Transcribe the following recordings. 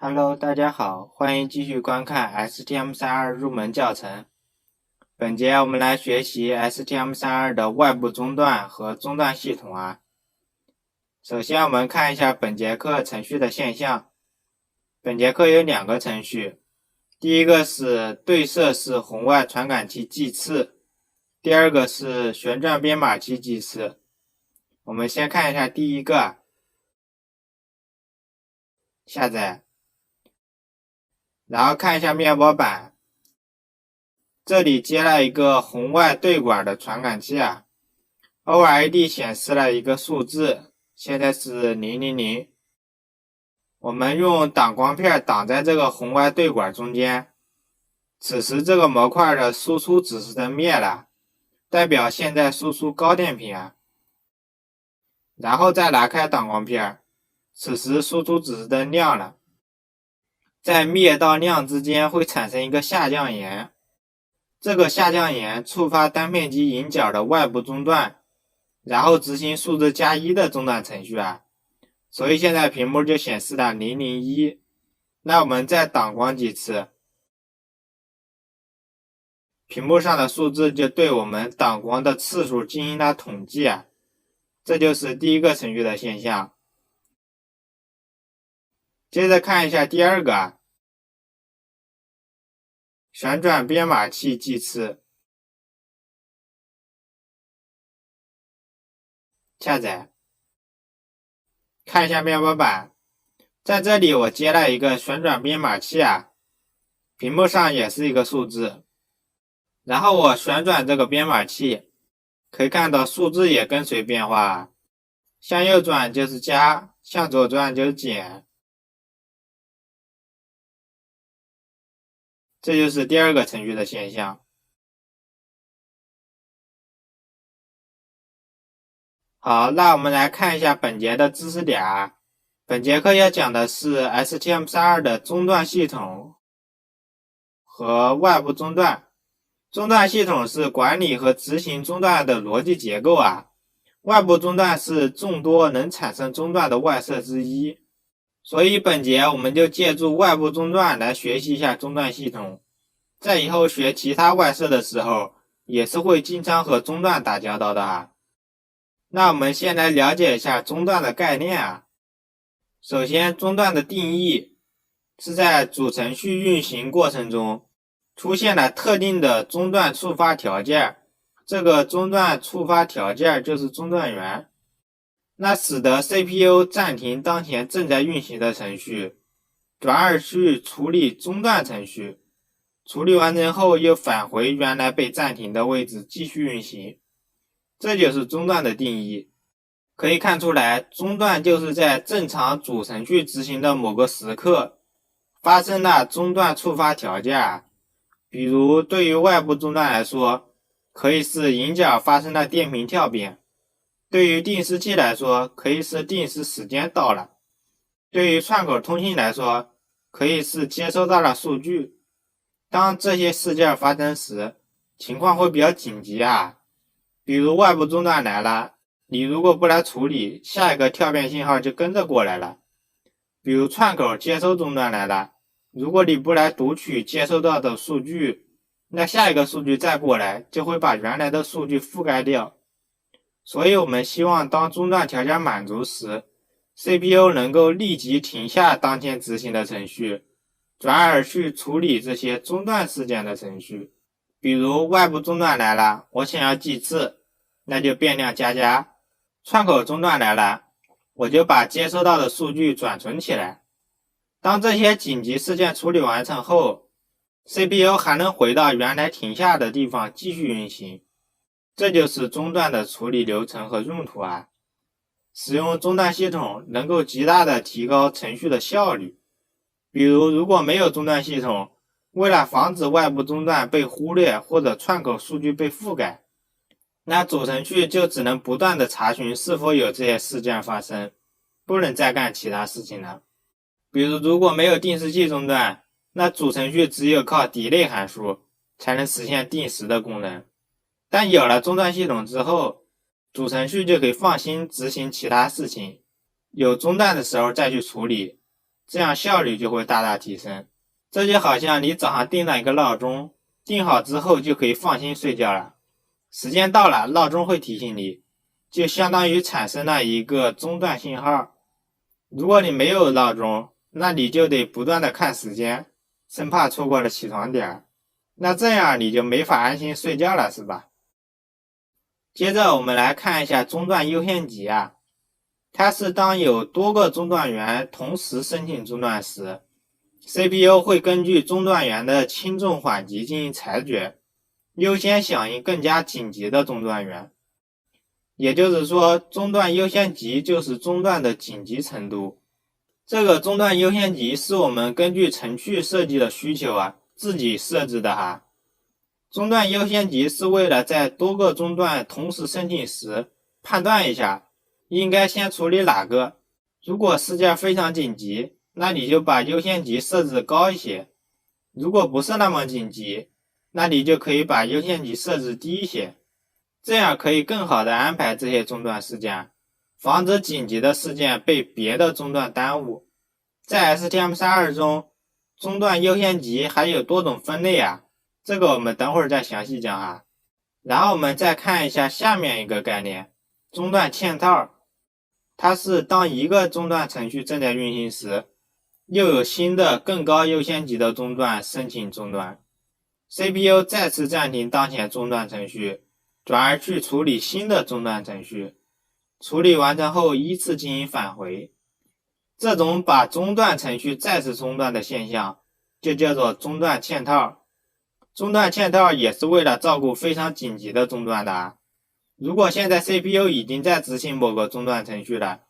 Hello，大家好，欢迎继续观看 STM32 入门教程。本节我们来学习 STM32 的外部中断和中断系统啊。首先我们看一下本节课程序的现象。本节课有两个程序，第一个是对射式红外传感器计次，第二个是旋转编码器计次。我们先看一下第一个，下载，然后看一下面包板。这里接了一个红外对管的传感器啊 ，OLED 显示了一个数字，现在是000。我们用挡光片挡在这个红外对管中间，此时这个模块的输出指示灯灭了，代表现在输出高电平啊。然后再拿开挡光片，此时输出指示灯亮了，在灭到亮之间会产生一个下降沿。这个下降沿触发单片机引脚的外部中断，然后执行数字+1的中断程序啊，所以现在屏幕就显示了001。那我们再挡光几次，屏幕上的数字就对我们挡光的次数进行了统计啊，这就是第一个程序的现象。接着看一下第二个，旋转编码器计次，下载，看一下面包板，在这里我接了一个旋转编码器啊，屏幕上也是一个数字，然后我旋转这个编码器，可以看到数字也跟随变化，向右转就是加，向左转就是减，这就是第二个程序的现象。好，那我们来看一下本节的知识点啊。本节课要讲的是 STM32 的中断系统和外部中断。中断系统是管理和执行中断的逻辑结构啊。外部中断是众多能产生中断的外设之一。所以本节我们就借助外部中断来学习一下中断系统。在以后学其他外设的时候，也是会经常和中断打交道的啊。那我们先来了解一下中断的概念啊。首先，中断的定义是在主程序运行过程中出现了特定的中断触发条件，这个中断触发条件就是中断源，那使得 CPU 暂停当前正在运行的程序，转而去处理中断程序，处理完成后又返回原来被暂停的位置继续运行，这就是中断的定义。可以看出来，中断就是在正常主程序执行的某个时刻发生了中断触发条件，比如对于外部中断来说，可以是引脚发生了电平跳变，对于定时器来说，可以是定时时间到了，对于串口通信来说，可以是接收到了数据。当这些事件发生时，情况会比较紧急啊，比如外部中断来了，你如果不来处理，下一个跳变信号就跟着过来了。比如串口接收中断来了，如果你不来读取接收到的数据，那下一个数据再过来，就会把原来的数据覆盖掉。所以我们希望当中断条件满足时， CPU 能够立即停下当前执行的程序，转而去处理这些中断事件的程序。比如外部中断来了，我想要计次，那就变量加，串口中断来了，我就把接收到的数据转存起来。当这些紧急事件处理完成后， CPU 还能回到原来停下的地方继续运行。这就是中断的处理流程和用途啊。使用中断系统能够极大的提高程序的效率。比如如果没有中断系统，为了防止外部中断被忽略或者串口数据被覆盖，那主程序就只能不断的查询是否有这些事件发生，不能再干其他事情了。比如如果没有定时器中断，那主程序只有靠 delay 函数才能实现定时的功能。但有了中断系统之后，主程序就可以放心执行其他事情，有中断的时候再去处理，这样效率就会大大提升。这就好像你早上定了一个闹钟，定好之后就可以放心睡觉了，时间到了闹钟会提醒你，就相当于产生了一个中断信号。如果你没有闹钟，那你就得不断的看时间，生怕错过了起床点，那这样你就没法安心睡觉了，是吧？接着我们来看一下中断优先级啊，它是当有多个中断源同时申请中断时， CPU 会根据中断源的轻重缓急进行裁决，优先响应更加紧急的中断源。也就是说，中断优先级就是中断的紧急程度。这个中断优先级是我们根据程序设计的需求自己设置的哈。中断优先级是为了在多个中断同时申请时，判断一下应该先处理哪个。如果事件非常紧急，那你就把优先级设置高一些；如果不是那么紧急，那你就可以把优先级设置低一些。这样可以更好的安排这些中断事件，防止紧急的事件被别的中断耽误。在 STM32 中，中断优先级还有多种分类这个我们等会儿再详细讲然后我们再看一下下面一个概念，中断嵌套。它是当一个中断程序正在运行时，又有新的更高优先级的中断申请中断， CPU 再次暂停当前中断程序，转而去处理新的中断程序，处理完成后依次进行返回。这种把中断程序再次中断的现象就叫做中断嵌套。中断嵌套也是为了照顾非常紧急的中断的如果现在 CPU 已经在执行某个中断程序了，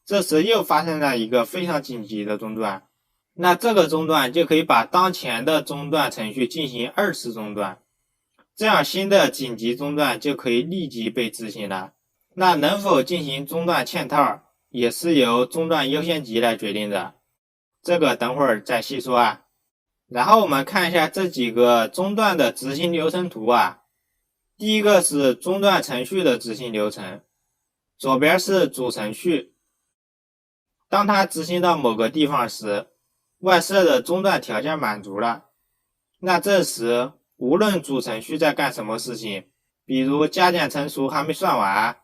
这时又发生了一个非常紧急的中断，那这个中断就可以把当前的中断程序进行二次中断，这样新的紧急中断就可以立即被执行了。那能否进行中断嵌套，也是由中断优先级来决定的，这个等会儿再细说然后我们看一下这几个中断的执行流程图第一个是中断程序的执行流程，左边是主程序，当它执行到某个地方时，外设的中断条件满足了，那这时无论主程序在干什么事情，比如加减乘除还没算完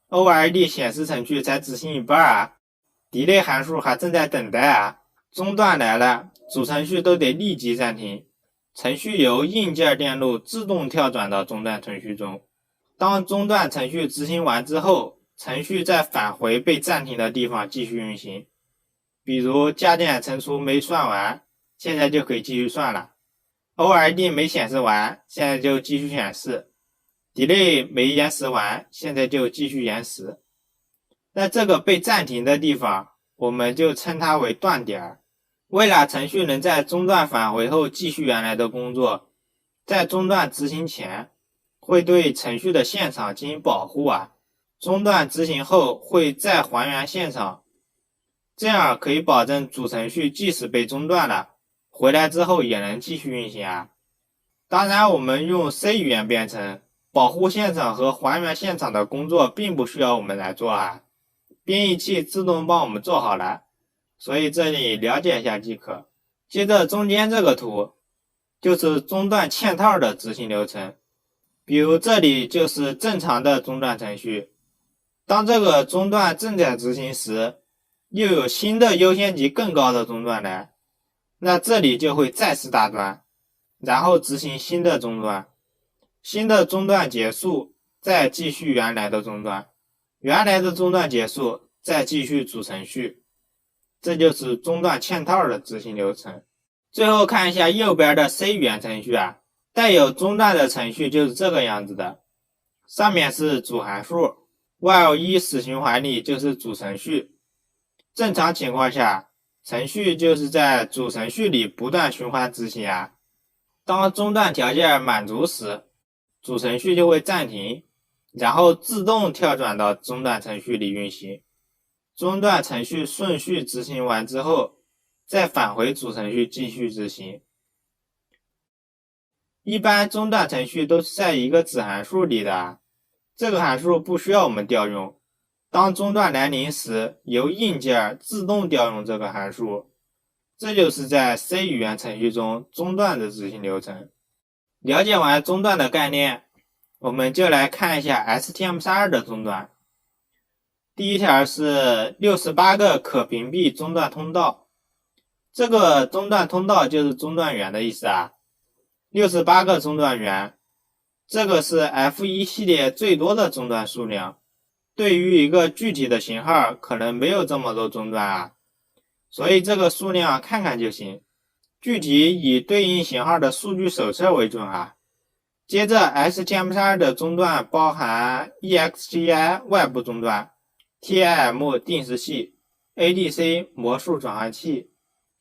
，override 显示程序才执行一半delay 函数还正在等待中断来了，主程序都得立即暂停，程序由硬件电路自动跳转到中断程序中。当中断程序执行完之后，程序再返回被暂停的地方继续运行。比如加减乘除没算完，现在就可以继续算了。override 没显示完，现在就继续显示。delay 没延时完，现在就继续延时。那这个被暂停的地方，我们就称它为断点。为了程序能在中断返回后继续原来的工作，在中断执行前会对程序的现场进行保护中断执行后会再还原现场，这样可以保证主程序即使被中断了，回来之后也能继续运行当然我们用 C 语言编程，保护现场和还原现场的工作并不需要我们来做编译器自动帮我们做好了，所以这里了解一下即可。接着中间这个图就是中断嵌套的执行流程，比如这里就是正常的中断程序，当这个中断正在执行时，又有新的优先级更高的中断来，那这里就会再次大断，然后执行新的中断，新的中断结束，再继续原来的中断，原来的中断结束，再继续主程序，这就是中断嵌套的执行流程。最后看一下右边的 C 语言程序带有中断的程序就是这个样子的，上面是主函数 while 一死循环里就是主程序，正常情况下程序就是在主程序里不断循环执行当中断条件满足时，主程序就会暂停，然后自动跳转到中断程序里运行，中断程序顺序执行完之后再返回主程序继续执行。一般中断程序都是在一个子函数里的这个函数不需要我们调用，当中断来临时，由硬件自动调用这个函数，这就是在 C 语言程序中中断的执行流程。了解完中断的概念，我们就来看一下 STM32 的中断。第一条是68个可屏蔽中断通道，这个中断通道就是中断源的意思啊。68个中断源，这个是 F1 系列最多的中断数量。对于一个具体的型号，可能没有这么多中断啊，所以这个数量看看就行。具体以对应型号的数据手册为准啊。接着 STM32 的中断包含 EXTI 外部中断、TIM 定时器、ADC 魔术转换器、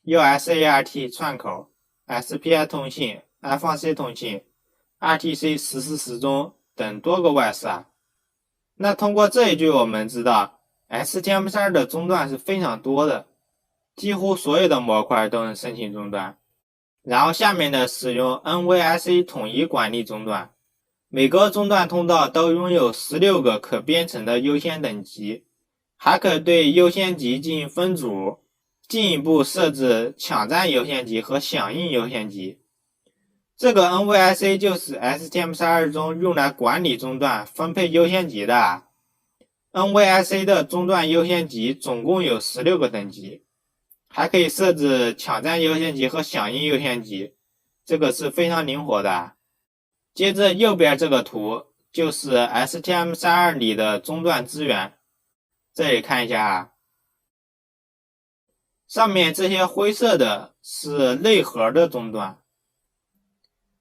USART 串口、SPI 通信、F1C 通信、RTC 实时时钟等多个外设。那通过这一句我们知道 STM32 的中断是非常多的，几乎所有的模块都能申请中断。然后下面的使用 NVIC 统一管理中断，每个中断通道都拥有16个可编程的优先等级，还可对优先级进行分组，进一步设置抢占优先级和响应优先级。这个 NVIC 就是 STM32 中用来管理中断、分配优先级的。NVIC 的中断优先级总共有16个等级，还可以设置抢占优先级和响应优先级，这个是非常灵活的。接着右边这个图就是 STM32 里的中断资源，这里看一下啊。上面这些灰色的是内核的中断，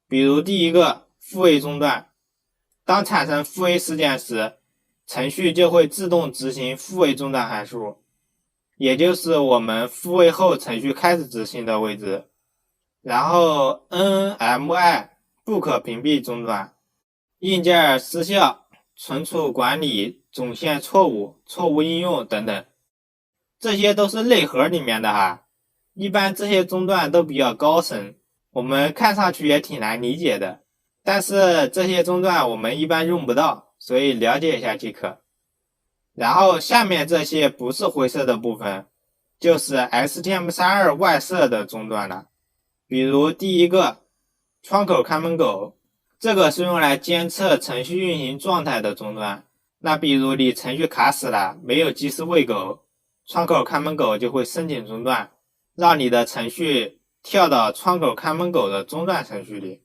比如第一个复位中断，当产生复位事件时，程序就会自动执行复位中断函数，也就是我们复位后程序开始执行的位置。然后 NMI 不可屏蔽中断，硬件失效、存储管理总线错误、错误应用等等，这些都是内核里面的哈。一般这些中断都比较高深，我们看上去也挺难理解的，但是这些中断我们一般用不到，所以了解一下即可。然后下面这些不是灰色的部分，就是 STM32 外设的中断了。比如第一个窗口看门狗，这个是用来监测程序运行状态的中断。那比如你程序卡死了，没有及时喂狗，窗口看门狗就会申请中断，让你的程序跳到窗口看门狗的中断程序里。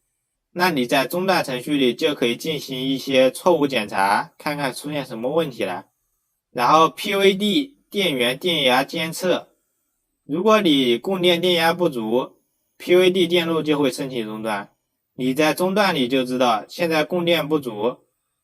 那你在中断程序里就可以进行一些错误检查，看看出现什么问题了。然后 PVD 电源电压监测，如果你供电电压不足， PVD 电路就会申请中断。你在中断里就知道现在供电不足，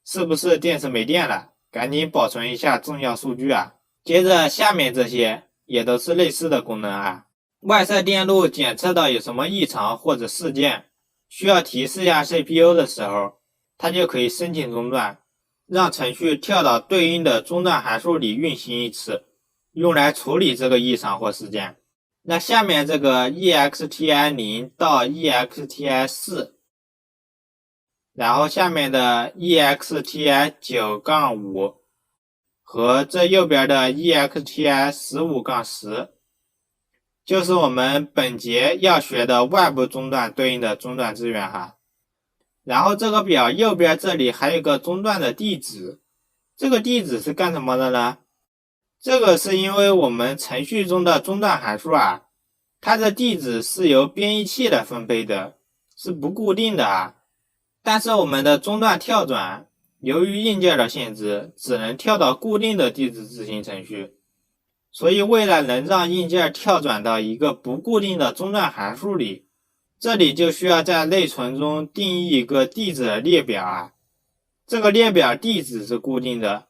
是不是电池没电了，赶紧保存一下重要数据啊。接着下面这些也都是类似的功能啊。外设电路检测到有什么异常或者事件，需要提示下 CPU 的时候，它就可以申请中断，让程序跳到对应的中断函数里运行一次，用来处理这个异常或事件。那下面这个 EXTI 0到 EXTI 4，然后下面的 EXTI 9-5和这右边的 EXTI 15-10，就是我们本节要学的外部中断对应的中断资源哈。然后这个表右边这里还有个中断的地址，这个地址是干什么的呢？这个是因为我们程序中的中断函数啊，它的地址是由编译器来分配的，是不固定的啊。但是我们的中断跳转，由于硬件的限制，只能跳到固定的地址执行程序。所以为了能让硬件跳转到一个不固定的中断函数里，这里就需要在内存中定义一个地址的列表啊。这个列表地址是固定的，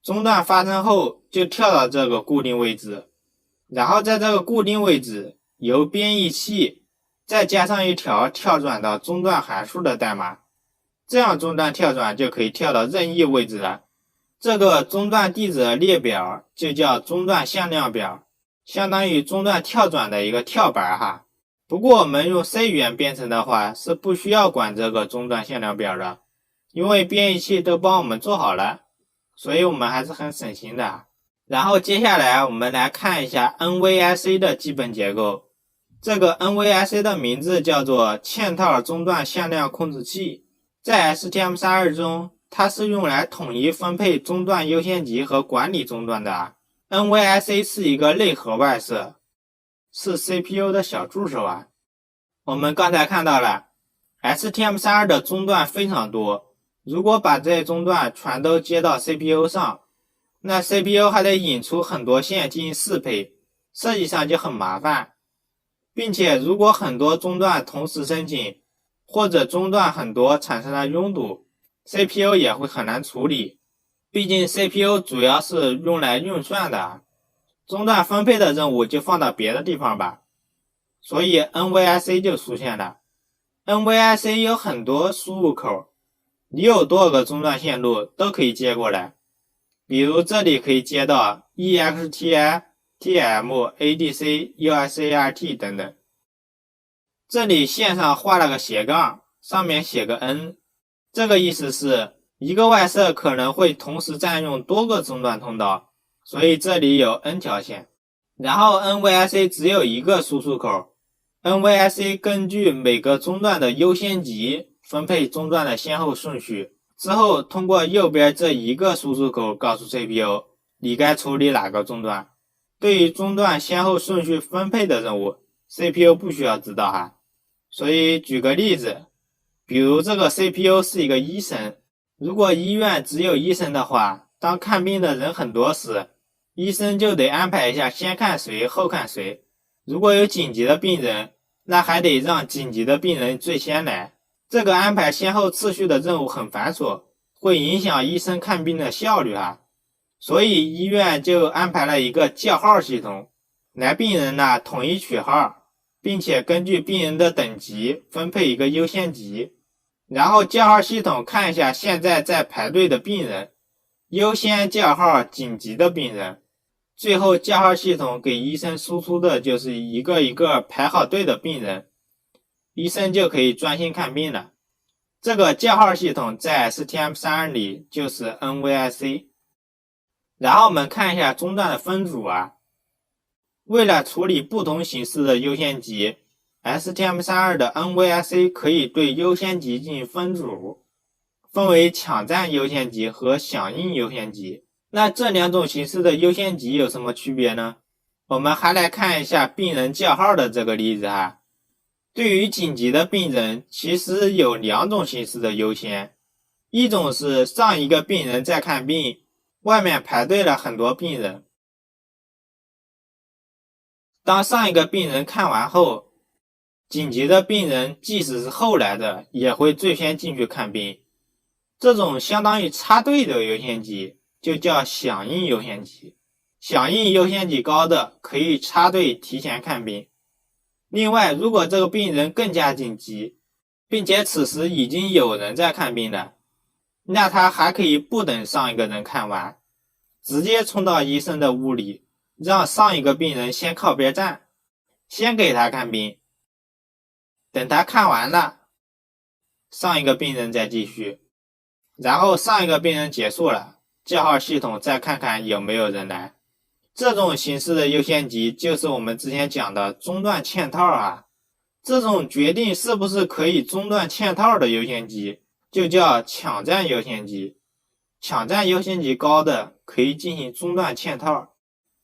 中断发生后就跳到这个固定位置，然后在这个固定位置由编译器再加上一条跳转到中断函数的代码，这样中断跳转就可以跳到任意位置了。这个中断地址的列表就叫中断向量表，相当于中断跳转的一个跳板哈。不过我们用 C 语言编程的话是不需要管这个中断向量表的，因为编译器都帮我们做好了，所以我们还是很省心的。然后接下来我们来看一下 NVIC 的基本结构。这个 NVIC 的名字叫做嵌套中断向量控制器，在 STM32 中，它是用来统一分配中断优先级和管理中断的。NVIC 是一个内核外设，是 CPU 的小助手啊。我们刚才看到了 STM32 的中断非常多，如果把这些中断全都接到 CPU 上，那 CPU 还得引出很多线进行适配，设计上就很麻烦。并且如果很多中断同时申请，或者中断很多产生了拥堵， CPU 也会很难处理。毕竟 CPU 主要是用来运算的，中断分配的任务就放到别的地方吧。所以 NVIC 就出现了。NVIC 有很多输入口，你有多少个中断线路都可以接过来。比如这里可以接到 EXTI、TM、ADC、USART 等等。这里线上画了个斜杠，上面写个 N， 这个意思是一个外设可能会同时占用多个中断通道，所以这里有 N 条线。然后 NVIC 只有一个输出口， NVIC 根据每个中断的优先级分配中断的先后顺序，之后通过右边这一个输出口告诉 CPU 你该处理哪个中断。对于中断先后顺序分配的任务， CPU 不需要知道哈。所以举个例子，比如这个 CPU 是一个医生，如果医院只有医生的话，当看病的人很多时，医生就得安排一下先看谁后看谁。如果有紧急的病人，那还得让紧急的病人最先来。这个安排先后次序的任务很繁琐，会影响医生看病的效率啊。所以医院就安排了一个叫号系统，来病人呢统一取号，并且根据病人的等级分配一个优先级。然后叫号系统看一下现在在排队的病人，优先叫号紧急的病人。最后叫号系统给医生输出的就是一个一个排好队的病人，医生就可以专心看病了。这个叫号系统在 STM32 里就是 NVIC。 然后我们看一下中断的分组啊。为了处理不同形式的优先级， STM32 的 NVIC 可以对优先级进行分组，分为抢占优先级和响应优先级。那这两种形式的优先级有什么区别呢？我们还来看一下病人叫号的这个例子哈。对于紧急的病人，其实有两种形式的优先，一种是上一个病人在看病，外面排队了很多病人，当上一个病人看完后，紧急的病人即使是后来的也会最先进去看病，这种相当于插队的优先级就叫响应优先级。响应优先级高的可以插队提前看病。另外，如果这个病人更加紧急，并且此时已经有人在看病了，那他还可以不等上一个人看完，直接冲到医生的屋里，让上一个病人先靠边站，先给他看病，等他看完了，上一个病人再继续，然后上一个病人结束了，叫号系统再看看有没有人来。这种形式的优先级就是我们之前讲的中断嵌套啊。这种决定是不是可以中断嵌套的优先级就叫抢占优先级。抢占优先级高的可以进行中断嵌套。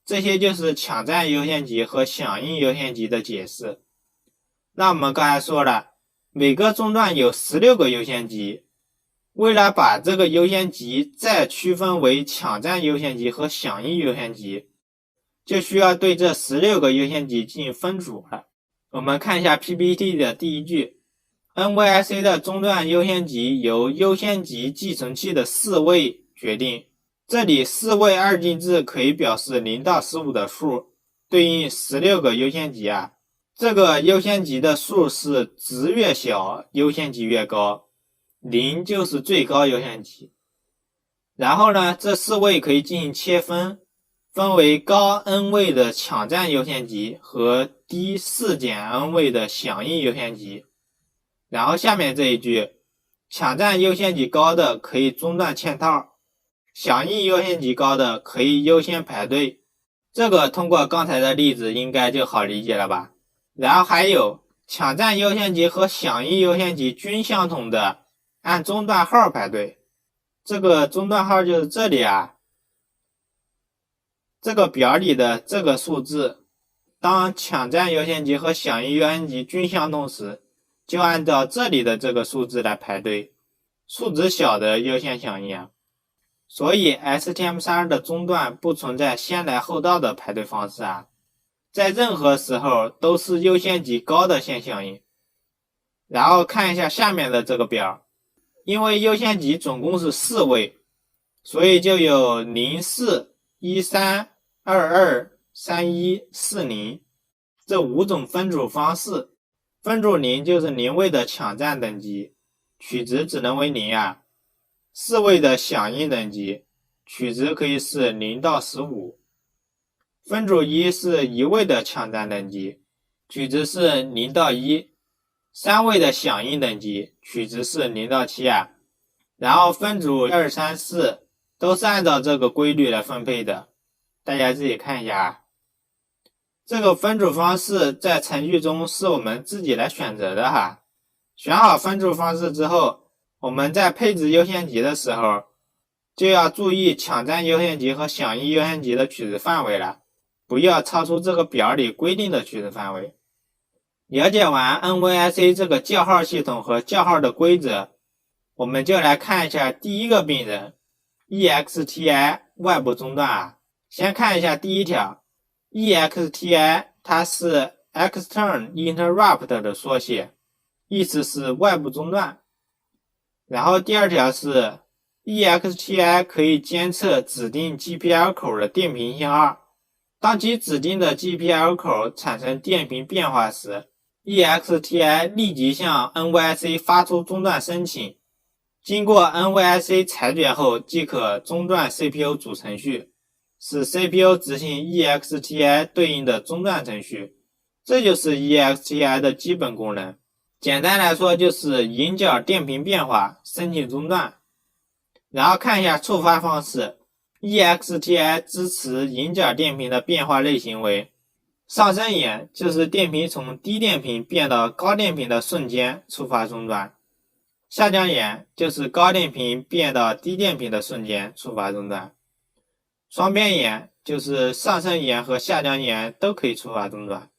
这些就是抢占优先级和响应优先级的解释。那我们刚才说了，每个中断有16个优先级，为了把这个优先级再区分为抢占优先级和响应优先级，就需要对这16个优先级进行分组了。我们看一下 PPT 的第一句， NVIC 的中断优先级由优先级继承器的4位决定。这里4位二进制可以表示0到15的数，对应16个优先级啊。这个优先级的数是值越小，优先级越高，0就是最高优先级。然后呢，这4位可以进行切分，分为高 n 位的抢占优先级和低4减 n 位的响应优先级。然后下面这一句，抢占优先级高的可以中断嵌套，响应优先级高的可以优先排队。这个通过刚才的例子应该就好理解了吧。然后还有抢占优先级和响应优先级均相同的按中段号排队。这个中段号就是这里啊，这个表里的这个数字，当抢占优先级和响应优先级均相同时，就按照这里的这个数字来排队，数值小的优先响应啊。所以 STM32 的中段不存在先来后到的排队方式啊，在任何时候都是优先级高的先响应。然后看一下下面的这个表，因为优先级总共是4位，所以就有04、13、22、31、40这5种分组方式。分组0就是0位的抢占等级，取值只能为0啊。4位的响应等级，取值可以是0到15。分组1是1位的抢占等级，取值是0到1。3位的响应等级，取值是0到7啊。然后分组2、3、4都是按照这个规律来分配的，大家自己看一下啊。这个分组方式在程序中是我们自己来选择的哈。选好分组方式之后，我们在配置优先级的时候，就要注意抢占优先级和响应优先级的取值范围了，不要超出这个表里规定的取值范围。了解完 NVIC 这个叫号系统和叫号的规则，我们就来看一下第一个病人 EXTI 外部中断啊。先看一下第一条 EXTI， 它是 External Interrupt 的缩写，意思是外部中断。然后第二条是 EXTI 可以监测指定 GPL 口的电平信号，当其指定的 GPL 口产生电平变化时， EXTI 立即向 NVIC 发出中断申请，经过 NVIC 裁决后即可中断 CPU 主程序，使 CPU 执行 EXTI 对应的中断程序。这就是 EXTI 的基本功能。简单来说就是引脚电平变化申请中断。然后看一下触发方式， EXTI 支持引脚电平的变化类型为上升眼，就是电平从低电平变到高电平的瞬间触发中断；下降眼就是高电平变到低电平的瞬间触发中断；双边眼就是上升眼和下降眼都可以触发中断。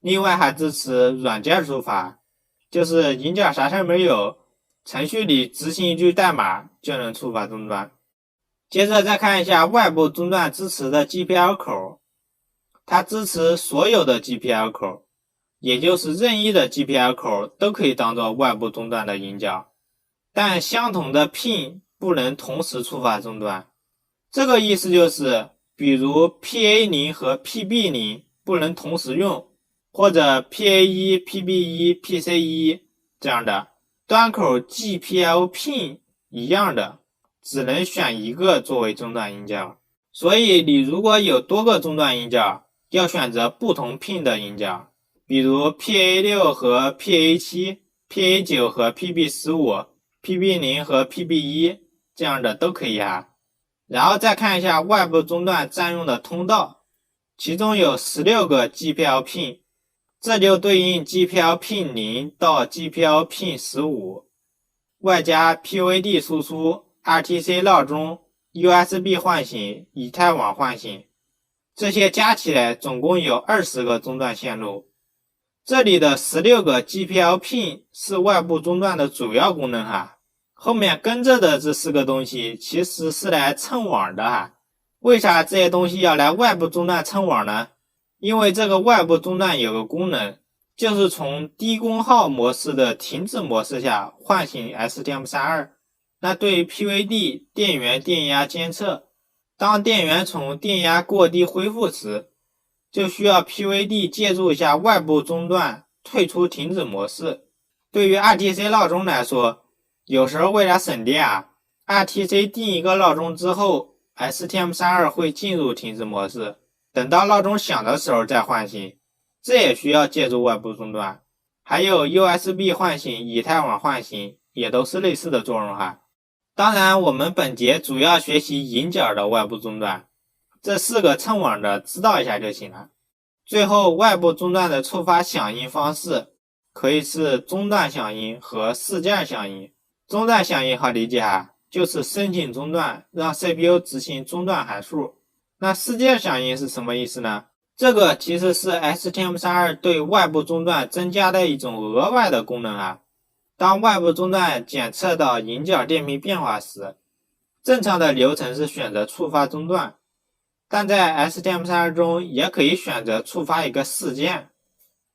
另外还支持软件触发，就是引脚啥事没有，程序里执行一句代码就能触发中断。接着再看一下外部中断支持的 GPL 口，它支持所有的 GPL 口，也就是任意的 GPL 口都可以当做外部中断的引脚，但相同的 pin 不能同时触发中断。这个意思就是，比如 PA0 和 PB0 不能同时用，或者 PA1、PB1、PC1 这样的，端口 GPL pin 一样的，只能选一个作为中断引脚。所以你如果有多个中断引脚，要选择不同 pin 的引脚，比如 PA6 和 PA7、PA9 和 PB15、PB0 和 PB1 这样的都可以啊。然后再看一下外部中断占用的通道，其中有16个 GPL pin， 这就对应 GPL pin 0到 GPL pin 15，外加 PVD 输出、RTC 闹钟、USB 唤醒、以太网唤醒，这些加起来总共有20个中断线路。这里的16个 GPL pin 是外部中断的主要功能哈，后面跟着的这4个东西其实是来蹭网的哈。为啥这些东西要来外部中断蹭网呢？因为这个外部中断有个功能，就是从低功耗模式的停止模式下唤醒 STM32， 那对于 PVD 电源电压监测，当电源从电压过低恢复时，就需要 PVD 借助一下外部中断退出停止模式。对于 RTC 闹钟来说，有时候为了省电啊， RTC 定一个闹钟之后， STM32 会进入停止模式，等到闹钟响的时候再唤醒，这也需要借助外部中断。还有 USB 唤醒、以太网唤醒也都是类似的作用哈。当然我们本节主要学习引脚的外部中断，这4个蹭网的知道一下就行了。最后外部终端的触发响应方式可以是中断响应和事件响应。中断响应好理解就是申请中断，让 CPU 执行中断函数。那事件响应是什么意思呢？这个其实是 STM32 对外部终端增加的一种额外的功能当外部终端检测到引脚电平变化时，正常的流程是选择触发中断，但在 STM32 中也可以选择触发一个事件。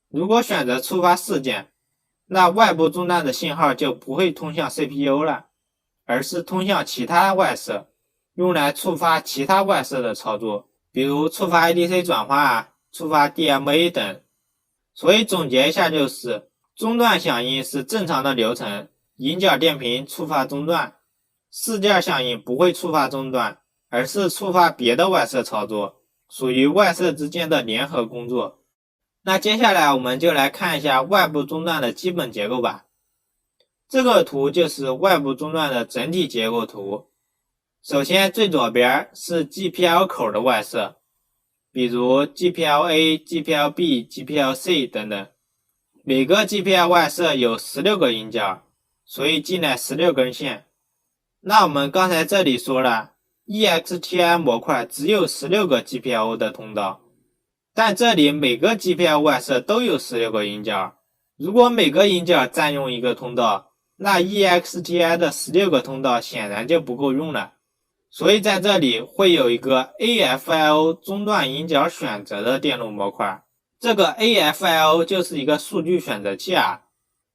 如果选择触发事件，那外部终端的信号就不会通向 CPU 了，而是通向其他外设，用来触发其他外设的操作，比如触发 ADC 转化触发 DMA 等。所以总结一下就是中断响应是正常的流程，引脚电平触发中断，事件响应不会触发中断，而是触发别的外设操作，属于外设之间的联合工作。那接下来我们就来看一下外部终端的基本结构吧。这个图就是外部终端的整体结构图。首先最左边是 GPL 口的外设，比如 GPLA、GPLB、GPLC 等等。每个 GPL 外设有16个引脚，所以进来16根线。那我们刚才这里说了 EXTI 模块只有16个 GPLO 的通道，但这里每个 GPL 外设都有16个引脚。如果每个引脚占用一个通道，那 EXTI 的16个通道显然就不够用了。所以在这里会有一个 AFIO 中断引脚选择的电路模块。这个 AFIO 就是一个数据选择器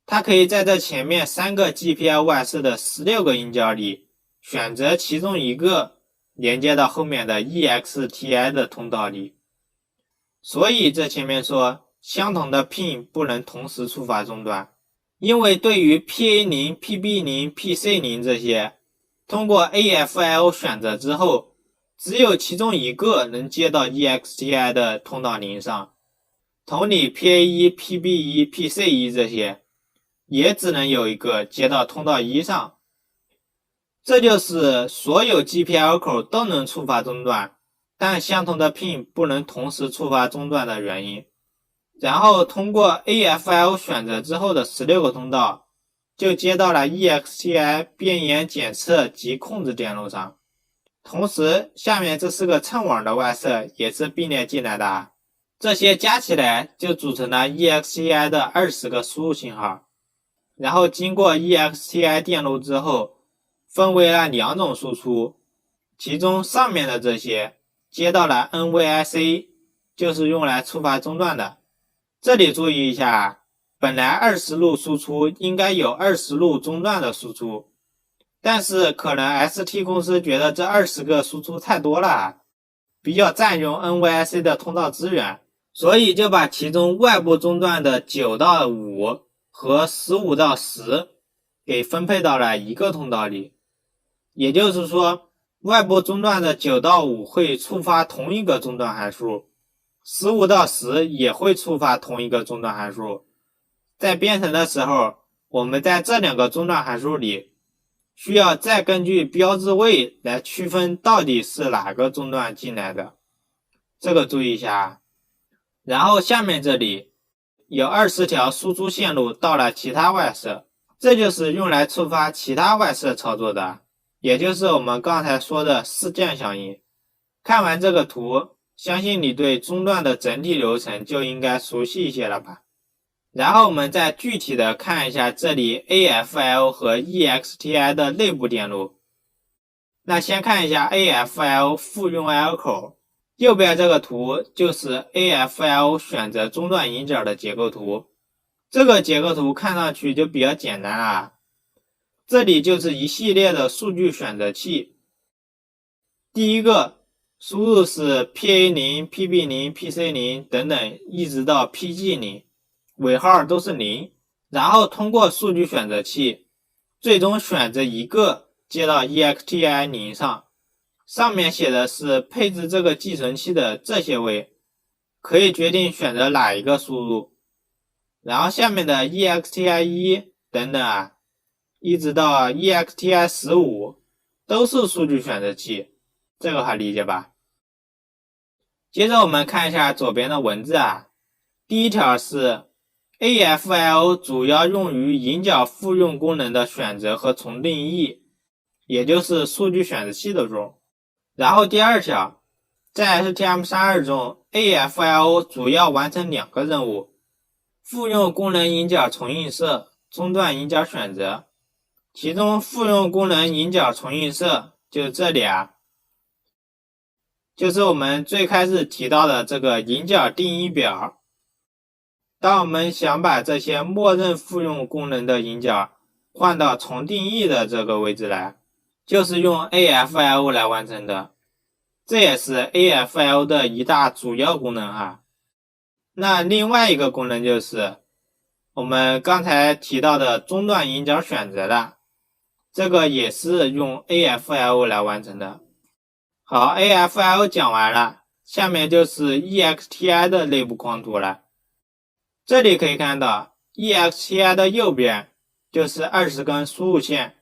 它可以在这前面3个 GPL 外设的16个引脚里选择其中一个连接到后面的 EXTI 的通道里。所以这前面说相同的 pin 不能同时触发终端，因为对于 PA0、PB0、PC0 这些通过 AFIO 选择之后，只有其中一个能接到 EXTI 的通道0上，同理 PA1、PB1、PC1 这些也只能有一个接到通道1上。这就是所有 GPL 口都能触发中断，但相同的 pin 不能同时触发中断的原因。然后通过 AFIO 选择之后的16个通道就接到了 EXTI 边沿检测及控制电路上。同时下面这4个蹭网的外设也是并列进来的这些加起来就组成了 EXTI 的20个输入信号，然后经过 EXTI 电路之后分为了2种输出，其中上面的这些接到了 NVIC， 就是用来触发中断的。这里注意一下本来20路输出应该有20路中断的输出，但是可能 ST 公司觉得这20个输出太多了，比较占用 NVIC 的通道资源，所以就把其中外部中断的9到5和15到10给分配到了一个通道里。也就是说外部中断的9到5会触发同一个中断函数，15到10也会触发同一个中断函数。在编程的时候，我们在这2个中断函数里需要再根据标志位来区分到底是哪个中断进来的，这个注意一下然后下面这里有20条输出线路到了其他外设，这就是用来触发其他外设操作的，也就是我们刚才说的事件响应。看完这个图，相信你对中断的整体流程就应该熟悉一些了吧。然后我们再具体的看一下这里 AFIO 和 EXTI 的内部电路。那先看一下 AFIO 复用 L 口，右边这个图就是 AFIO 选择中断引脚的结构图。这个结构图看上去就比较简单这里就是一系列的数据选择器。第一个输入是 PA0、PB0、PC0 等等一直到 PG0， 尾号都是0，然后通过数据选择器最终选择一个接到 EXTI 0上，上面写的是配置这个寄存器的这些位，可以决定选择哪一个输入。然后下面的 EXTI 1等等一直到 EXTI 15都是数据选择器，这个还理解吧？接着我们看一下左边的文字啊，第一条是 AFIO 主要用于引导复用功能的选择和重定义，也就是数据选择器的作用。然后第二条，在 STM32 中 AFIO 主要完成两个任务，复用功能引导重映射，中断引导选择。其中复用功能引导重映射就是这里啊，就是我们最开始提到的这个引导定义表。当我们想把这些默认复用功能的引导换到重定义的这个位置来，就是用 AFIO 来完成的，这也是 AFIO 的一大主要功能哈。那另外一个功能就是我们刚才提到的中断引导选择了，这个也是用 AFIO 来完成的。好， AFIO 讲完了，下面就是 EXTI 的内部框图了。这里可以看到 EXTI 的右边就是20根输入线，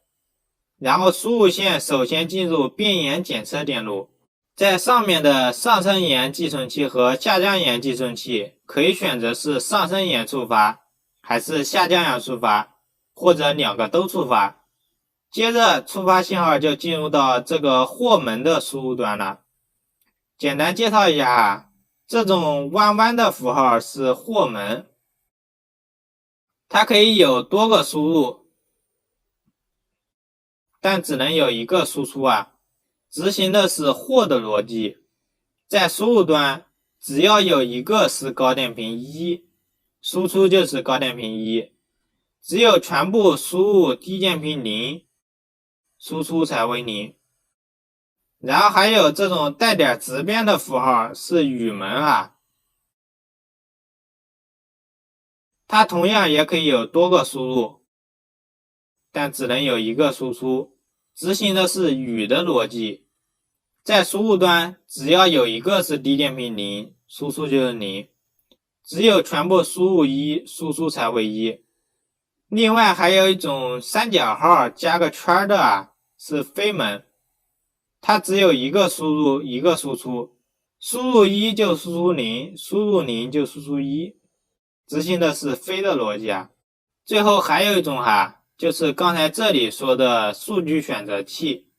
然后输入线首先进入边沿检测电路，在上面的上升沿寄存器和下降沿寄存器可以选择是上升沿触发还是下降沿触发，或者两个都触发。接着触发信号就进入到这个货门的输入端了。简单介绍一下啊，这种弯弯的符号是货门，它可以有多个输入，但只能有一个输出啊，执行的是货的逻辑。在输入端，只要有一个是高电平1，输出就是高电平1，只有全部输入低电平0，输出才为0。然后还有这种带点直边的符号是雨门啊，它同样也可以有多个输入，但只能有一个输出，执行的是雨的逻辑。在输入端，只要有一个是低电平0，输出就是0，只有全部输入1，输出才为1。另外还有一种三角号加个圈的啊，是非门，它只有一个输入一个输出，输入1就输出0，输入0就输出1，执行的是非的逻辑啊。最后还有一种哈，就是刚才这里说的数据选择器，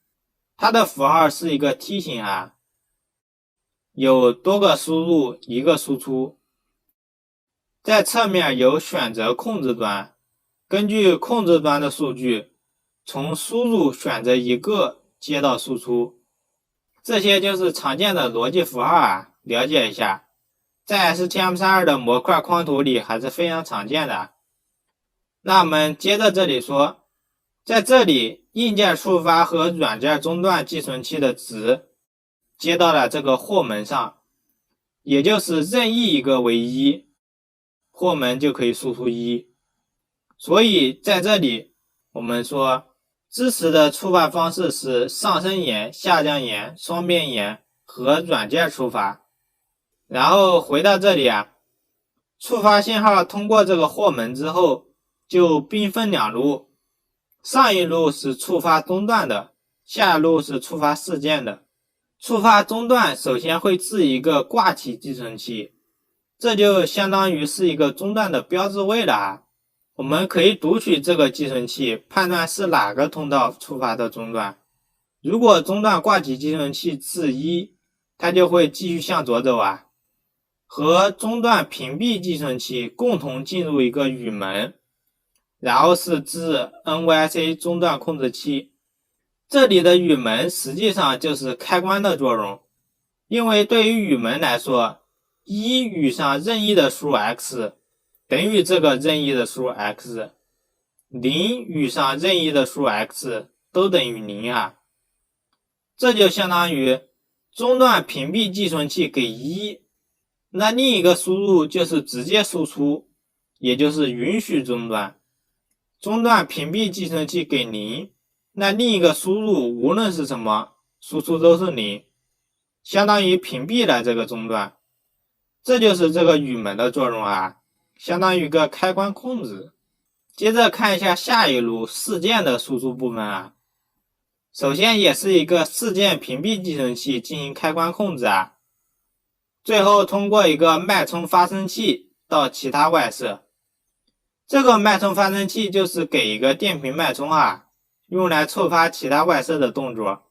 它的符号是一个梯形啊，有多个输入一个输出，在侧面有选择控制端，根据控制端的数据，从输入选择一个接到输出。这些就是常见的逻辑符号啊，了解一下，在 STM32 的模块框图里还是非常常见的。那我们接着这里说，在这里硬件触发和软件中断寄存器的值接到了这个货门上，也就是任意一个为1，货门就可以输出1。所以在这里我们说支持的触发方式是上升沿、下降沿、双边沿和软件触发。然后回到这里啊，触发信号通过这个货门之后就兵分两路，上一路是触发中断的，下一路是触发事件的。触发中断首先会置一个挂起寄存器，这就相当于是一个中断的标志位了啊。我们可以读取这个寄存器，判断是哪个通道触发的中断。如果中断挂起寄存器至1，它就会继续向左走啊，和中断屏蔽寄存器共同进入一个雨门，然后是至 NYC 中断控制器。这里的雨门实际上就是开关的作用，因为对于雨门来说，1与上任意的数 x 等于这个任意的数 x， 0与上任意的数 x 都等于0啊。这就相当于中断屏蔽寄存器给1，那另一个输入就是直接输出，也就是允许中断。中断屏蔽寄存器给0，那另一个输入无论是什么，输出都是0，相当于屏蔽了这个中断。这就是这个雨门的作用啊，相当于一个开关控制。接着看一下下一路事件的输出部分啊，首先也是一个事件屏蔽寄存器进行开关控制啊。最后通过一个脉冲发生器到其他外设。这个脉冲发生器就是给一个电平脉冲用来触发其他外设的动作。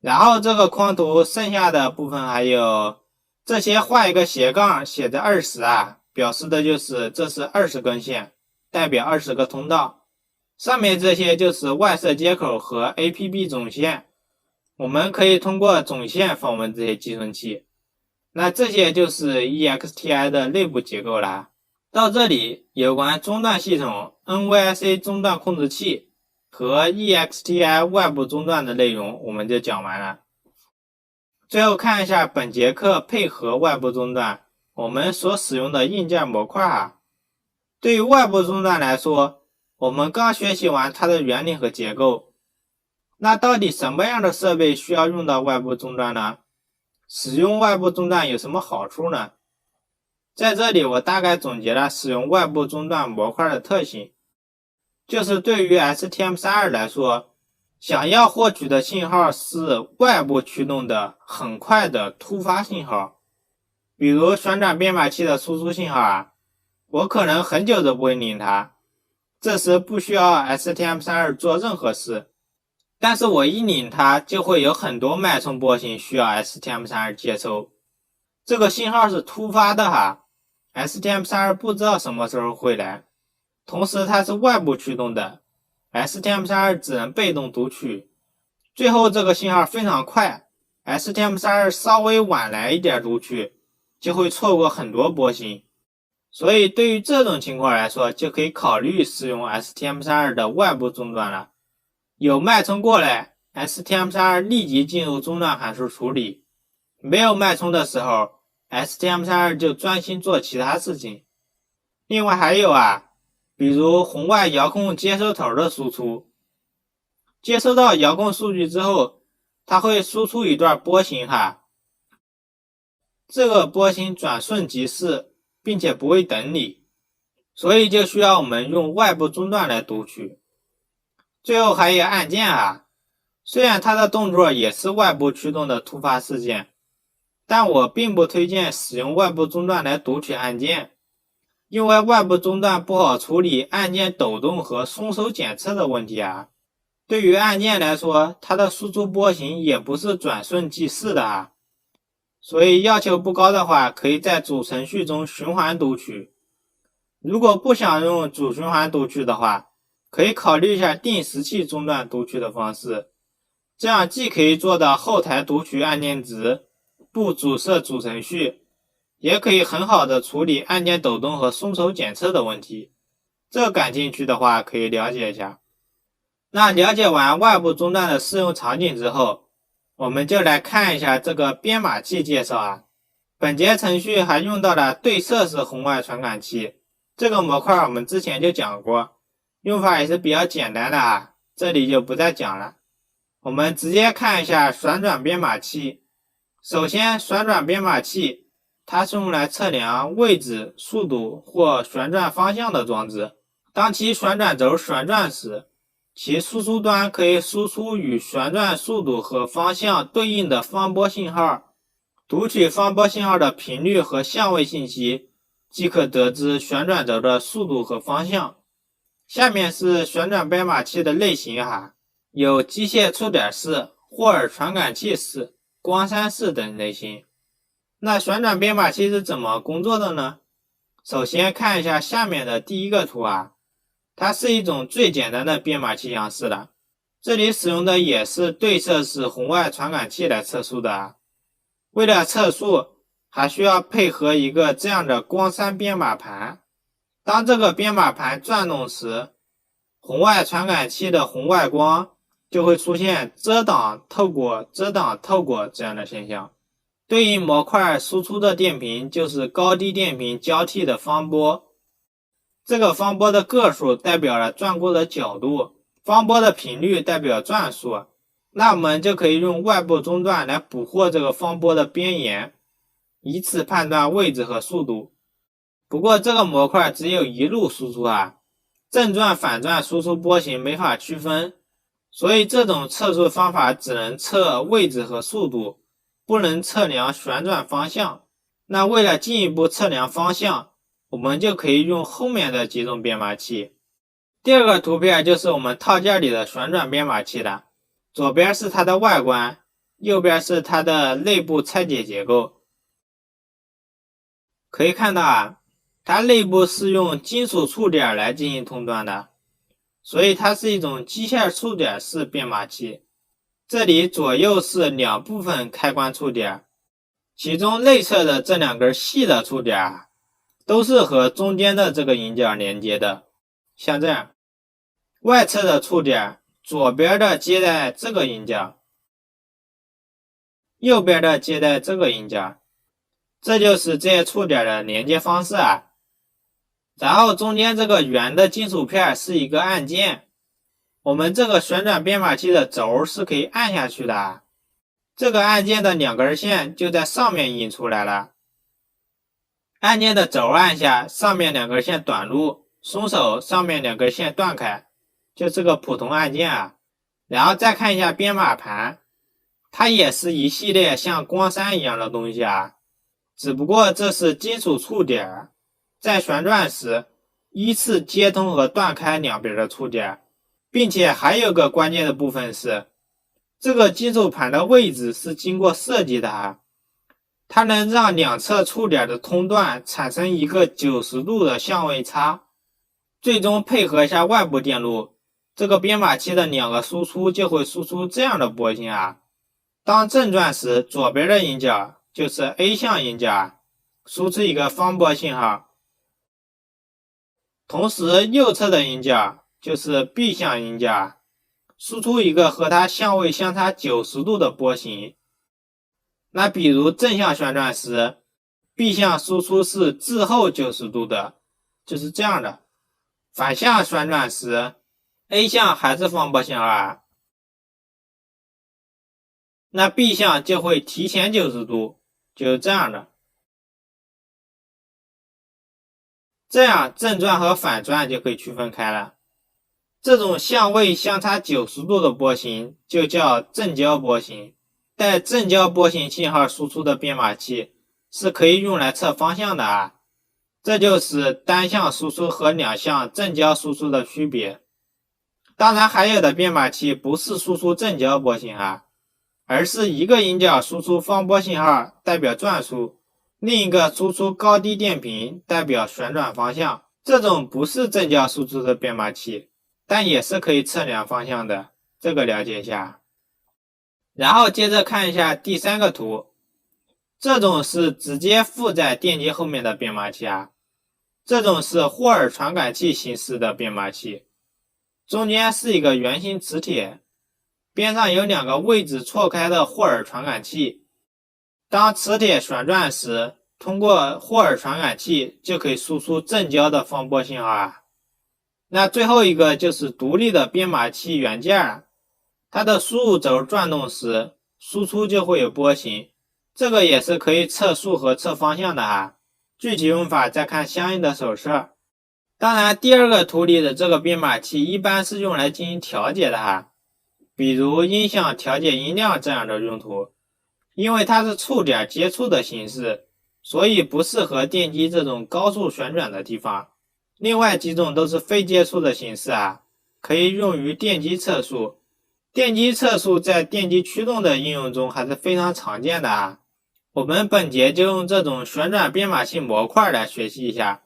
然后这个框图剩下的部分还有这些画一个斜杠写着20表示的就是这是20根线，代表20个通道。上面这些就是外设接口和 APB 总线，我们可以通过总线访问这些寄存器。那这些就是 EXTI 的内部结构啦。到这里，有关终端系统 NVIC 终端控制器和 EXTI 外部终端的内容我们就讲完了。最后看一下本节课配合外部终端我们所使用的硬件模块对于外部终端来说，我们刚学习完它的原理和结构。那到底什么样的设备需要用到外部终端呢？使用外部终端有什么好处呢？在这里我大概总结了使用外部终端模块的特性，就是对于 STM32 来说，想要获取的信号是外部驱动的很快的突发信号，比如旋转编码器的输出信号我可能很久都不会领它，这时不需要 STM32 做任何事，但是我一领它就会有很多脉冲波形需要 STM32 接收，这个信号是突发的STM32 不知道什么时候会来，同时它是外部驱动的， STM32 只能被动读取，最后这个信号非常快， STM32 稍微晚来一点读取就会错过很多波形，所以对于这种情况来说，就可以考虑使用 STM32 的外部终端了。有脉冲过来， STM32 立即进入中断函数处理，没有脉冲的时候STM32 就专心做其他事情。另外还有比如红外遥控接收头的输出，接收到遥控数据之后，它会输出一段波形这个波形转瞬即逝，并且不会等你，所以就需要我们用外部终端来读取。最后还有按键虽然它的动作也是外部驱动的突发事件，但我并不推荐使用外部终端来读取按键，因为外部终端不好处理按键抖动和松手检测的问题对于按键来说，它的输出波形也不是转瞬即逝的所以要求不高的话，可以在主程序中循环读取。如果不想用主循环读取的话，可以考虑一下定时器中断读取的方式，这样既可以做到后台读取按键值，不阻塞主程序，也可以很好的处理按键抖动和松手检测的问题。这感兴趣的话可以了解一下。那了解完外部终端的适用场景之后，我们就来看一下这个编码器介绍本节程序还用到了对射式红外传感器，这个模块我们之前就讲过，用法也是比较简单的这里就不再讲了。我们直接看一下旋转编码器。首先，旋转编码器它是用来测量位置、速度或旋转方向的装置。当其旋转轴旋转时，其输出端可以输出与旋转速度和方向对应的方波信号，读取方波信号的频率和相位信息，即可得知旋转轴的速度和方向。下面是旋转编码器的类型有机械触点式、霍尔传感器式、光栅式等类型。那旋转编码器是怎么工作的呢？首先看一下下面的第一个图它是一种最简单的编码器样式了，这里使用的也是对射式红外传感器来测速的为了测速，还需要配合一个这样的光栅编码盘。当这个编码盘转动时，红外传感器的红外光就会出现遮挡、透过、遮挡、透过这样的现象。对应模块输出的电平就是高低电平交替的方波，这个方波的个数代表了转过的角度，方波的频率代表转速。那我们就可以用外部终端来捕获这个方波的边沿，以此判断位置和速度。不过这个模块只有一路输出正转反转输出波形没法区分，所以这种测速方法只能测位置和速度，不能测量旋转方向。那为了进一步测量方向，我们就可以用后面的几种编码器。第二个图片就是我们套件里的旋转编码器的，左边是它的外观，右边是它的内部拆解结构。可以看到啊，它内部是用金属触点来进行通断的，所以它是一种机械触点式编码器。这里左右是两部分开关触点，其中内侧的这两根细的触点都是和中间的这个引脚连接的，像这样。外侧的触点，左边的接在这个引脚，右边的接在这个引脚，这就是这些触点的连接方式啊。然后中间这个圆的金属片是一个按键，我们这个旋转编码器的轴是可以按下去的，这个按键的两根线就在上面引出来了。按键的轴按下，上面两根线短路，松手，上面两根线断开，就这个普通按键啊。然后再看一下编码盘，它也是一系列像光栅一样的东西啊，只不过这是金属触点，在旋转时依次接通和断开两边的触点，并且还有个关键的部分是，这个金属盘的位置是经过设计的啊，它能让两侧触点的通断产生一个90度的相位差，最终配合一下外部电路，这个编码器的两个输出就会输出这样的波形啊。当正转时，左边的引脚就是 A 向引脚，输出一个方波信号，同时右侧的引脚就是 B 向引脚，输出一个和它相位相差90度的波形。那比如正向旋转时， B 向输出是滞后90度的，就是这样的。反向旋转时， A 向还是方波信号啊，那 B 向就会提前90度，就是这样的。这样正转和反转就可以区分开了。这种相位相差90度的波形就叫正交波形，带正交波形信号输出的编码器是可以用来测方向的啊。这就是单向输出和两向正交输出的区别。当然还有的编码器不是输出正交波形啊，而是一个引脚输出方波信号代表转速，另一个输出高低电平代表旋转方向。这种不是正交输出的编码器，但也是可以测量方向的，这个了解一下。然后接着看一下第三个图，这种是直接附在电机后面的编码器啊，这种是霍尔传感器形式的编码器，中间是一个圆形磁铁，边上有两个位置错开的霍尔传感器，当磁铁旋转时，通过霍尔传感器就可以输出正交的方波信号啊。那最后一个就是独立的编码器元件，它的输入轴转动时，输出就会有波形，这个也是可以测速和测方向的啊。具体用法再看相应的手册。当然，第二个图里的这个编码器一般是用来进行调节的哈，比如音响调节音量这样的用途。因为它是触点接触的形式，所以不适合电机这种高速旋转的地方。另外几种都是非接触的形式啊，可以用于电机测速。电机测速在电机驱动的应用中还是非常常见的啊。我们本节就用这种旋转编码器模块来学习一下。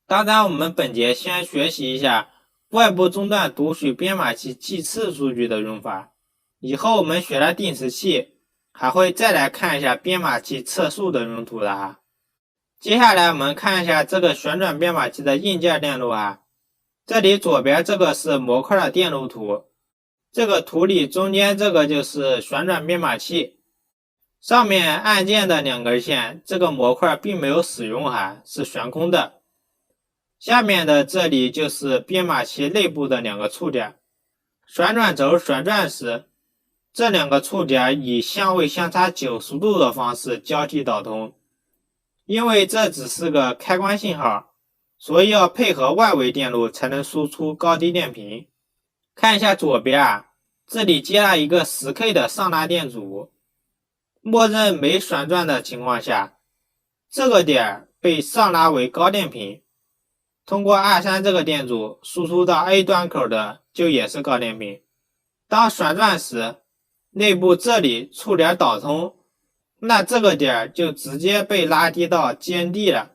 当然，我们本节先学习一下外部终端读取编码器计次数据的用法。以后我们学了定时器，还会再来看一下编码器测速的用途的啊。接下来我们看一下这个旋转编码器的硬件电路啊。这里左边这个是模块的电路图，这个图里中间这个就是旋转编码器。上面按键的两根线，这个模块并没有使用哈，是悬空的。下面的这里就是编码器内部的两个触点，旋转轴旋转时，这两个触点以相位相差90度的方式交替导通。因为这只是个开关信号，所以要配合外围电路才能输出高低电平。看一下左边啊，这里接了一个10K 的上拉电阻。默认没旋转的情况下，这个点被上拉为高电平，通过 R3 这个电阻输出到 A 端口的就也是高电平。当旋转时，内部这里触点导通，那这个点就直接被拉低到 GND 了，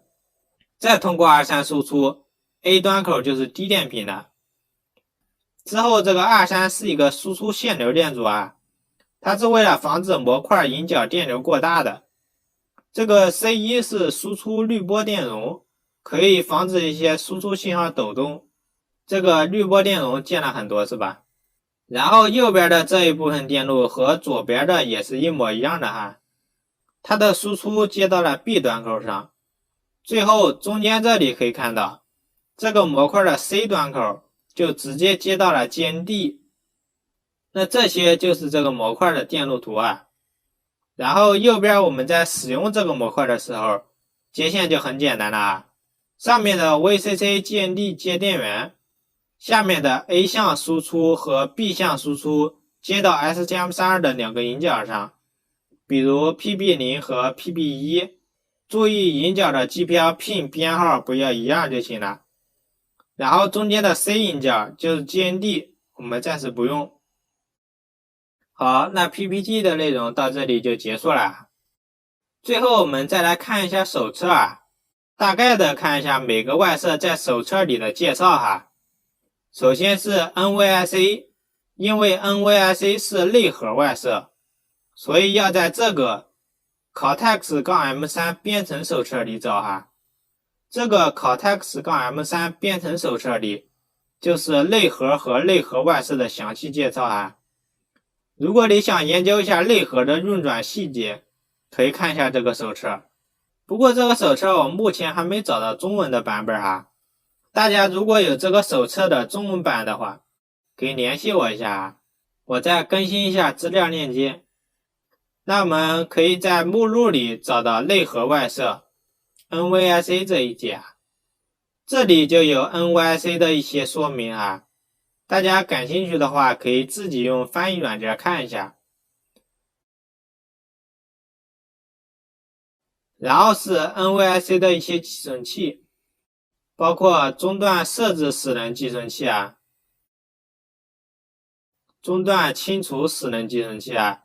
再通过 R3 输出 A 端口就是低电平的。之后这个 R3 是一个输出限流电阻啊，它是为了防止模块引脚电流过大的。这个 C1 是输出滤波电容，可以防止一些输出信号抖动。这个滤波电容见了很多是吧？然后右边的这一部分电路和左边的也是一模一样的哈，它的输出接到了 B 端口上。最后中间这里可以看到，这个模块的 C 端口就直接接到了 GND。那这些就是这个模块的电路图啊。然后右边我们在使用这个模块的时候，接线就很简单了啊。上面的 VCC GND 接电源，下面的 A 向输出和 B 向输出接到 STM32 的两个引脚上，比如 PB0 和 PB1， 注意引脚的 GPL pin 编号不要一样就行了。然后中间的 C 引脚就是 GND， 我们暂时不用。好，那 PPT 的内容到这里就结束了。最后我们再来看一下手册啊，大概的看一下每个外设在手册里的介绍哈。首先是 NVIC， 因为 NVIC 是内核外设，所以要在这个 Cortex-M3 编程手册里找哈。这个 Cortex-M3 编程手册里就是内核和内核外设的详细介绍哈。如果你想研究一下内核的运转细节，可以看一下这个手册。不过这个手册我目前还没找到中文的版本哈，大家如果有这个手册的中文版的话，可以联系我一下啊，我再更新一下资料链接。那我们可以在目录里找到内核外设 NVIC 这一节啊，这里就有 NVIC 的一些说明啊。大家感兴趣的话，可以自己用翻译软件看一下。然后是 NVIC 的一些寄存器，包括中断设置使能寄存器啊，中断清除使能寄存器啊，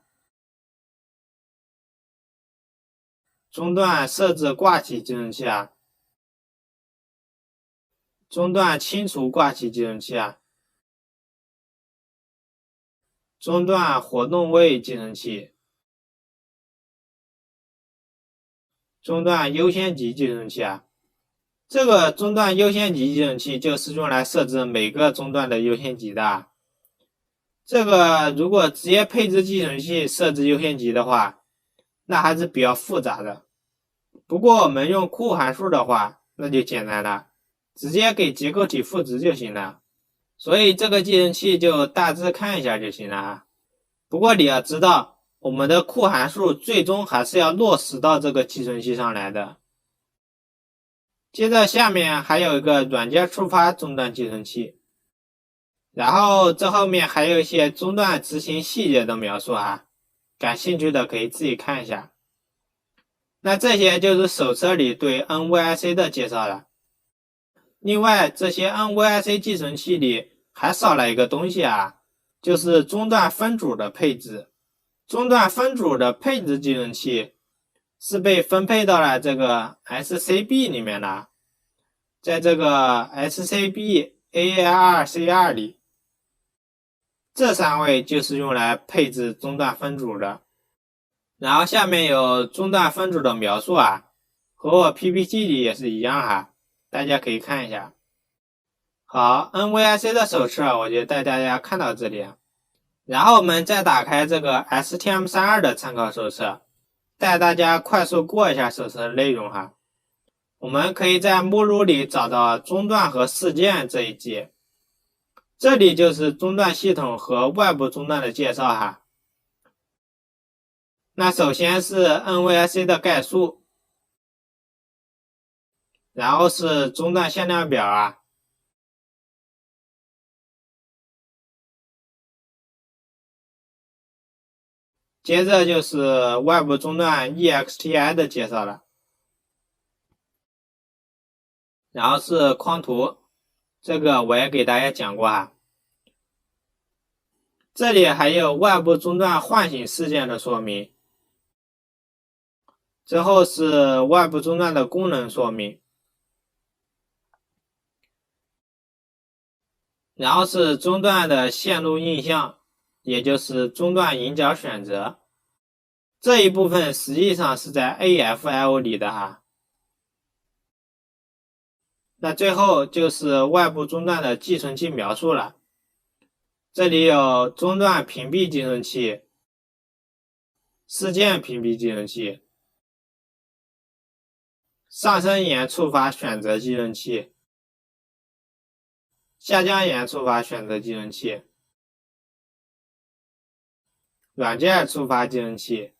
中断设置挂起寄存器啊，中断清除挂起寄存器啊，中断活动位寄存器，中断优先级寄存器啊。这个中断优先级寄存器就是用来设置每个中断的优先级的。这个如果直接配置寄存器设置优先级的话，那还是比较复杂的。不过我们用库函数的话，那就简单了，直接给结构体赋值就行了。所以这个寄存器就大致看一下就行了啊。不过你要知道，我们的库函数最终还是要落实到这个寄存器上来的。接着下面还有一个软件触发中断寄存器，然后这后面还有一些中断执行细节的描述啊，感兴趣的可以自己看一下。那这些就是手册里对 NVIC 的介绍了。另外，这些 NVIC 寄存器里还少了一个东西啊，就是中断分组的配置。中断分组的配置寄存器是被分配到了这个 SCB 里面的，在这个 SCB AAR-C2 里，这三位就是用来配置中断分组的。然后下面有中断分组的描述啊，和我 PPT 里也是一样哈，大家可以看一下。好 ，NVIC 的手册我就带大家看到这里，然后我们再打开这个 STM32 的参考手册，带大家快速过一下手册的内容哈。我们可以在目录里找到中断和事件这一节，这里就是中断系统和外部中断的介绍哈。那首先是 NVIC 的概述，然后是中断向量表啊，接着就是外部中断 EXTI 的介绍了。然后是框图，这个我也给大家讲过哈。这里还有外部终端唤醒事件的说明，之后是外部终端的功能说明，然后是终端的线路印象，也就是终端引脚选择。这一部分实际上是在 AFIO 里的哈。那最后就是外部终端的寄存器描述了，这里有终端屏蔽寄存器、事件屏蔽寄存器、上升沿触发选择寄存器、下降沿触发选择寄存器、软件触发寄存器、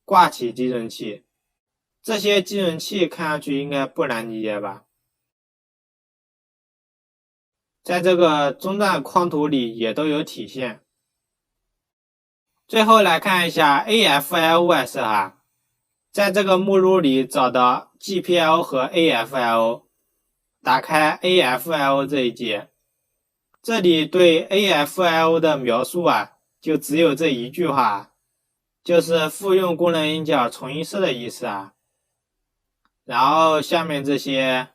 挂起寄存器。这些寄存器看上去应该不难理解吧？在这个终端框图里也都有体现。最后来看一下 AFIOS 哈，在这个目录里找到 GPIO 和 AFIO， 打开 AFIO 这一节，这里对 AFIO 的描述啊，就只有这一句话，就是复用功能引脚重映式的意思啊。然后下面这些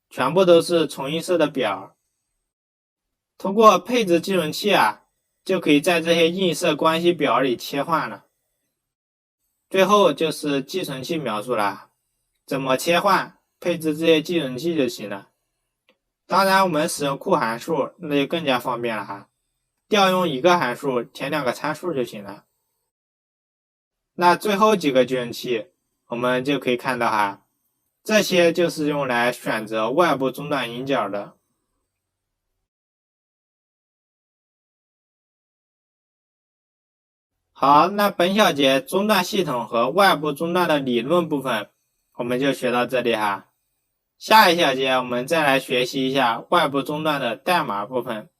全部都是重映式的表，通过配置寄存器啊，就可以在这些映射关系表里切换了。最后就是寄存器描述了，怎么切换配置这些寄存器就行了。当然我们使用库函数那就更加方便了哈，调用一个函数填2个参数就行了。那最后几个寄存器我们就可以看到哈，这些就是用来选择外部终端引脚的。好，那本小节终端系统和外部终端的理论部分我们就学到这里哈。下一小节我们再来学习一下外部终端的代码部分。